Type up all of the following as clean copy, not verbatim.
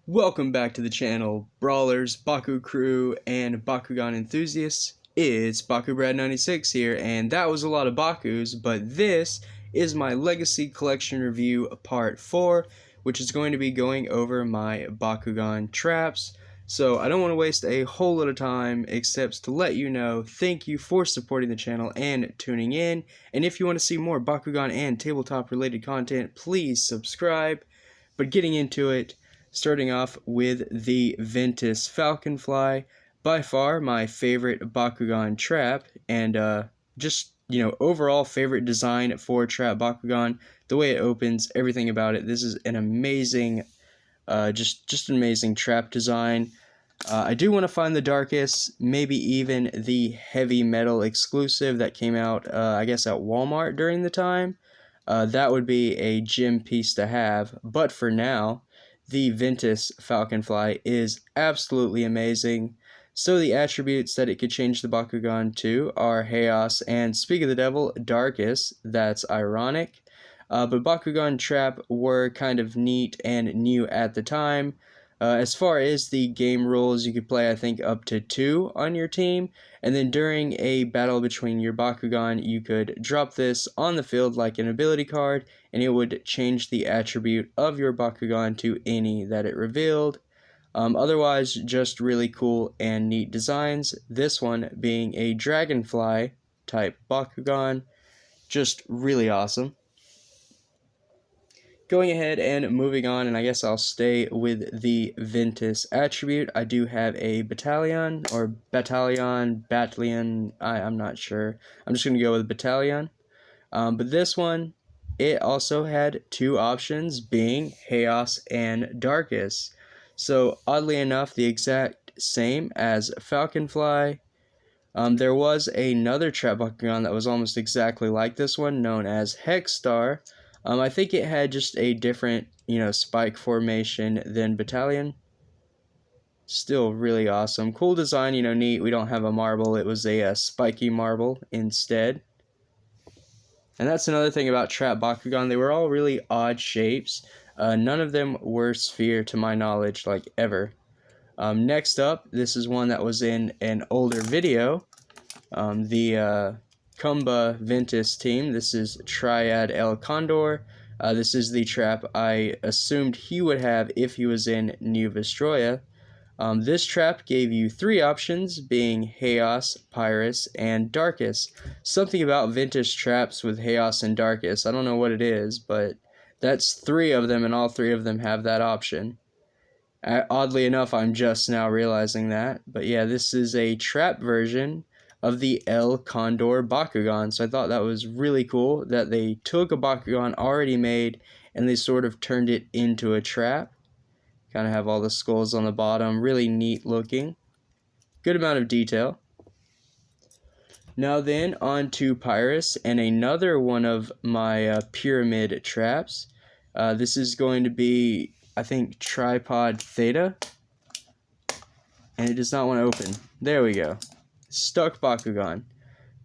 Welcome back to the channel, Brawlers, Baku Crew, and Bakugan enthusiasts. It's BakuBrad96 here, and that was a lot of Bakus, but this is my Legacy Collection Review Part 4, which is going to be going over my Bakugan traps. So I don't want to waste a whole lot of time except to let you know, thank you for supporting the channel and tuning in, and if you want to see more Bakugan and tabletop related content, please subscribe. But getting into it, starting off with the Ventus Falconfly, by far my favorite Bakugan trap, and just, overall favorite design for Trap Bakugan. The way it opens, everything about it. This is an amazing, just an amazing trap design. I do want to find the Darkest, maybe even the Heavy Metal exclusive that came out, I guess, at Walmart during the time. That would be a gem piece to have, but for now, the Ventus Falconfly is absolutely amazing. So the attributes that it could change the Bakugan to are Chaos and, speak of the devil, Darkest. That's ironic. But Bakugan Trap were kind of neat and new at the time. As far as the game rules, you could play, I think, up to 2 on your team, and then during a battle between your Bakugan, you could drop this on the field like an ability card, and it would change the attribute of your Bakugan to any that it revealed. Otherwise, just really cool and neat designs. This one being a Dragonfly type Bakugan, just really awesome. Going ahead and moving on, and I guess I'll stay with the Ventus attribute. I do have a Battalion, I'm not sure. I'm just going to go with Battalion. But this one, it also had 2 options, being Chaos and Darkest. So, oddly enough, the exact same as Falconfly. There was another Trap Bakugan that was almost exactly like this one, known as Hexstar. I think it had just a different, spike formation than Battalion. Still really awesome. Cool design, neat. We don't have a marble. It was a spiky marble instead. And that's another thing about Trap Bakugan. They were all really odd shapes. None of them were sphere to my knowledge, like ever. Next up, this is one that was in an older video. The Kumba Ventus team. This is Triad El Condor. This is the trap I assumed he would have if he was in New Vestroya. This trap gave you 3 options, being Chaos, Pyrus, and Darkest. Something about vintage traps with Chaos and Darkest. I don't know what it is, but that's 3 of them, and all 3 of them have that option. Oddly enough, I'm just now realizing that. But yeah, this is a trap version of the El Condor Bakugan. So I thought that was really cool that they took a Bakugan already made and they sort of turned it into a trap. Kind of have all the skulls on the bottom, really neat looking. Good amount of detail. Now then, on to Pyrus and another one of my pyramid traps. This is going to be, I think, Tripod Theta. And it does not want to open. There we go. Stuck Bakugan.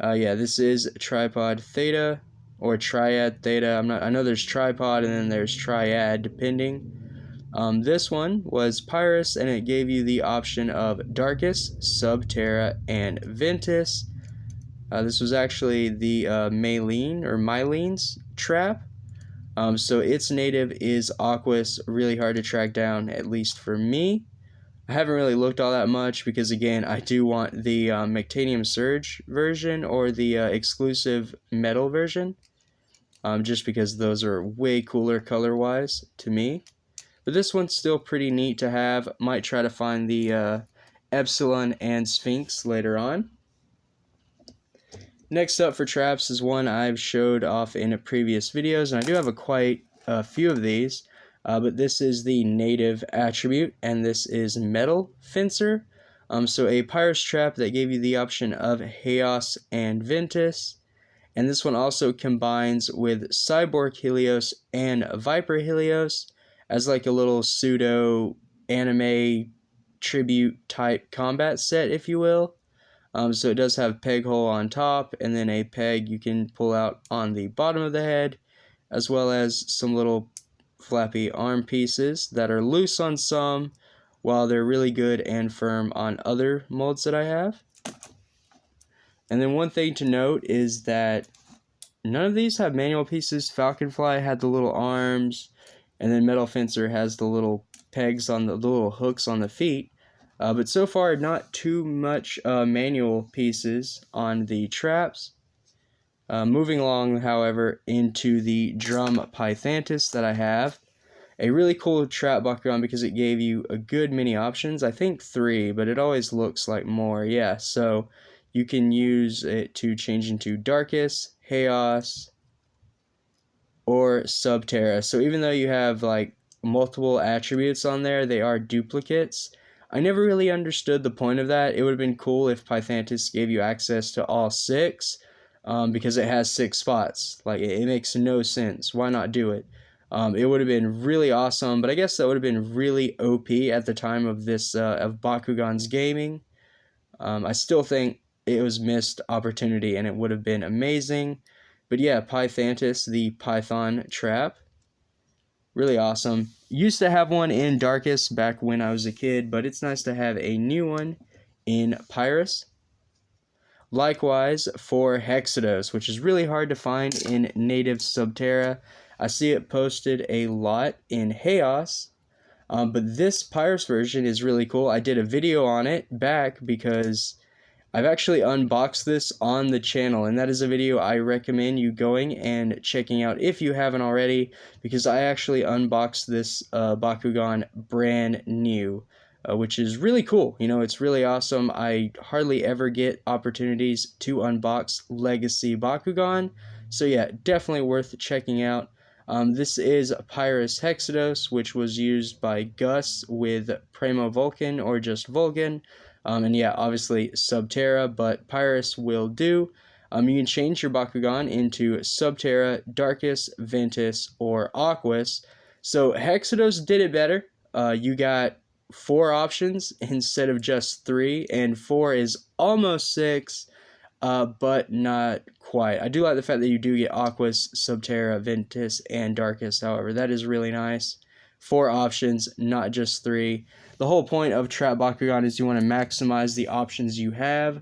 Yeah, this is Tripod Theta or Triad Theta. I know there's Tripod and then there's Triad, depending. This one was Pyrus, and it gave you the option of Darkest, Subterra, and Ventus. This was actually the Mylene's trap. So its native is Aquas, really hard to track down, at least for me. I haven't really looked all that much because, again, I do want the Mectanium Surge version or the exclusive metal version, just because those are way cooler color-wise to me. But this one's still pretty neat to have. Might try to find the Epsilon and Sphinx later on. Next up for traps is one I've showed off in previous videos, and I do have quite a few of these. But this is the native attribute, and this is Metal Fencer. So a Pyrus trap that gave you the option of Chaos and Ventus. And this one also combines with Cyborg Helios and Viper Helios as like a little pseudo anime tribute type combat set, if you will. So it does have peg hole on top, and then a peg you can pull out on the bottom of the head, as well as some little flappy arm pieces that are loose on some, while they're really good and firm on other molds that I have. And then one thing to note is that none of these have manual pieces. Falconfly had the little arms, and then Metal Fencer has the little pegs on the little hooks on the feet. But so far, not too much manual pieces on the traps. Moving along, however, into the drum Pythantis that I have. A really cool trap Bakugan because it gave you a good many options. I think 3, but it always looks like more. Yeah, so you can use it to change into Darkus, Chaos, or Subterra. So even though you have like multiple attributes on there, they are duplicates. I never really understood the point of that. It would have been cool if Pythantis gave you access to all 6, because it has 6 spots. Like, it makes no sense. Why not do it? It would have been really awesome, but I guess that would have been really OP at the time of this of Bakugan's gaming. I still think it was missed opportunity, and it would have been amazing. But yeah, Pythantis, the Python trap, really awesome. Used to have one in Darkus back when I was a kid, but it's nice to have a new one in Pyrus. Likewise for Hexados, which is really hard to find in native Subterra. I see it posted a lot in Chaos, but this Pyrus version is really cool. I did a video on it back because I've actually unboxed this on the channel, and that is a video I recommend you going and checking out if you haven't already, because I actually unboxed this Bakugan brand new, which is really cool. You know, it's really awesome. I hardly ever get opportunities to unbox Legacy Bakugan, so yeah, definitely worth checking out. This is Pyrus Hexados, which was used by Gus with Primo Vulcan or just Vulcan. And yeah, obviously Subterra, but Pyrus will do. You can change your Bakugan into Subterra, Darkus, Ventus, or Aquas. So Hexados did it better. You got 4 options instead of just 3, and 4 is almost 6. But not quite. I do like the fact that you do get Aquas, Subterra, Ventus, and Darkus, however. That is really nice. 4 options, not just 3. The whole point of Trap Bakugan is you want to maximize the options you have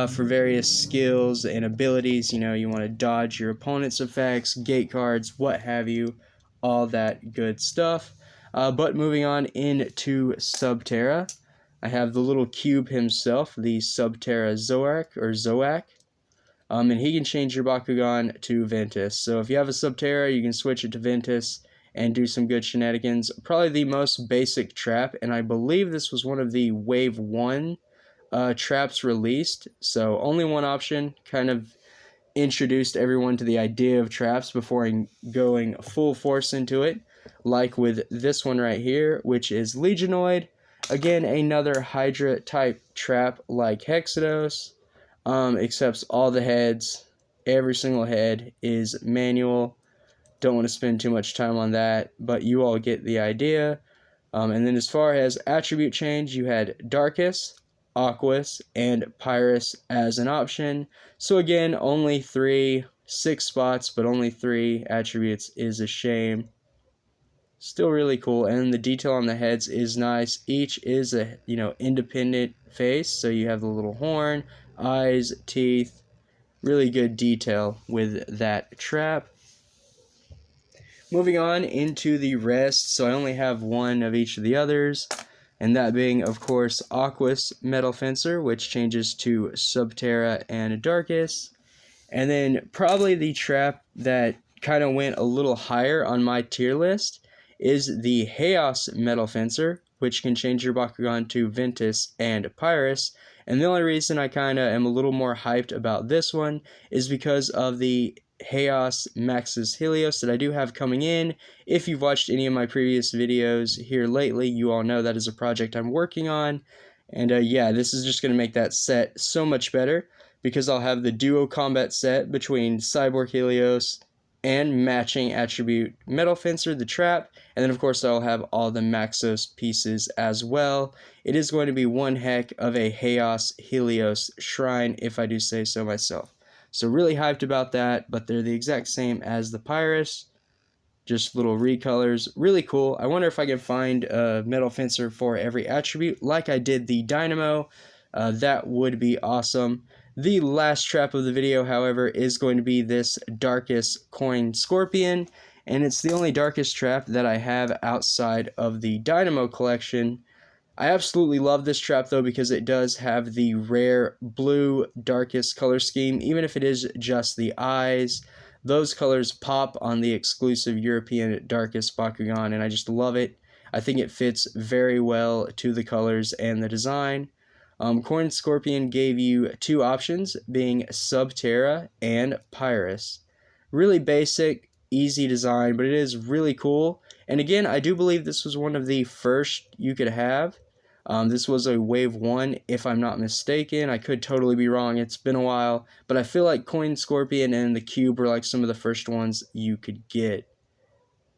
for various skills and abilities. You know, you want to dodge your opponent's effects, gate cards, what have you, all that good stuff. But moving on into Subterra, I have the little cube himself, the Subterra Zoak, and he can change your Bakugan to Ventus. So if you have a Subterra, you can switch it to Ventus and do some good shenanigans. Probably the most basic trap, and I believe this was one of the Wave 1 traps released. So only one option, kind of introduced everyone to the idea of traps before going full force into it, like with this one right here, which is Legionoid. Again, another Hydra type trap like Hexados, except all the heads, every single head is manual. Don't want to spend too much time on that, but you all get the idea. And then as far as attribute change, you had Darkus, Aquas, and Pyrus as an option. So again, only 3, 6 spots, but only 3 attributes is a shame. Still really cool, and the detail on the heads is nice. Each is a, independent face, so you have the little horn, eyes, teeth, really good detail with that trap. Moving on into the rest, so I only have one of each of the others, and that being, of course, Aquas Metal Fencer, which changes to Subterra and Darkus. And then probably the trap that kind of went a little higher on my tier list is the Chaos Metal Fencer, which can change your Bakugan to Ventus and Pyrus. And the only reason I kind of am a little more hyped about this one is because of the Chaos Maxis Helios that I do have coming in. If you've watched any of my previous videos here lately, you all know that is a project I'm working on. And yeah, this is just going to make that set so much better, because I'll have the duo combat set between Cyborg Helios and matching attribute Metal Fencer, the trap, and then of course I'll have all the Maxos pieces as well. It is going to be one heck of a Chaos Helios shrine, if I do say so myself. So really hyped about that, but they're the exact same as the Pyrus. just little recolors. Really cool. I wonder if I can find a metal fencer for every attribute like I did the Dynamo. That would be awesome. The last trap of the video, however, is going to be this Darkest Coin Scorpion, and it's the only Darkest trap that I have outside of the Dynamo collection. I absolutely love this trap though because it does have the rare blue Darkest color scheme, even if it is just the eyes. Those colors pop on the exclusive European Darkest Bakugan, and I just love it. I think it fits very well to the colors and the design. Coin Scorpion gave you two options, being Subterra and Pyrus. Really basic, easy design, but it is really cool. And again, I do believe this was one of the first you could have. This was a Wave 1, if I'm not mistaken. I could totally be wrong. It's been a while. But I feel like Coin Scorpion and the Cube were like some of the first ones you could get.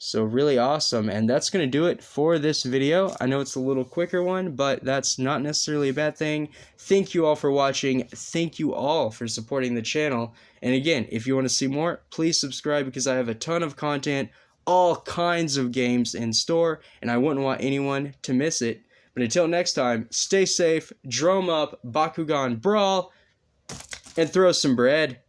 So really awesome, and that's going to do it for this video. I know it's a little quicker one, but that's not necessarily a bad thing. Thank you all for watching. Thank you all for supporting the channel. And again, if you want to see more, please subscribe because I have a ton of content, all kinds of games in store, and I wouldn't want anyone to miss it. But until next time, stay safe, drum up, Bakugan Brawl, and throw some bread.